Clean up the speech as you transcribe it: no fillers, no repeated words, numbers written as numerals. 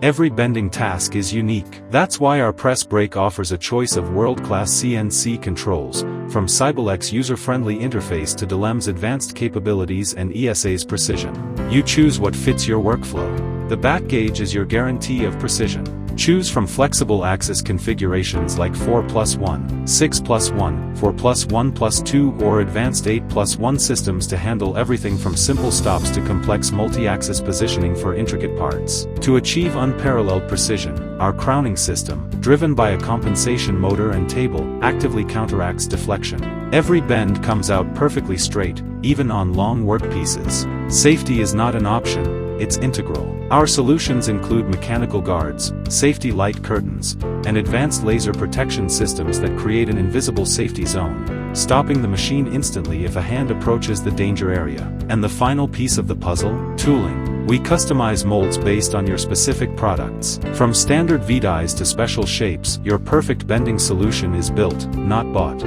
Every bending task is unique. That's why our press brake offers a choice of world-class CNC controls, from Cybelec's user-friendly interface to Delem's advanced capabilities and ESA's precision. You choose what fits your workflow. The back gauge is your guarantee of precision. Choose from flexible axis configurations like 4+1, 6+1, 4+1 plus 2 or advanced 8+1 systems to handle everything from simple stops to complex multi-axis positioning for intricate parts. To achieve unparalleled precision, our crowning system, driven by a compensation motor and table, actively counteracts deflection. Every bend comes out perfectly straight, even on long workpieces. Safety is not an option, it's integral. Our solutions include mechanical guards, safety light curtains, and advanced laser protection systems that create an invisible safety zone, stopping the machine instantly if a hand approaches the danger area. And the final piece of the puzzle? Tooling. We customize molds based on your specific products. From standard V-dies to special shapes, your perfect bending solution is built, not bought.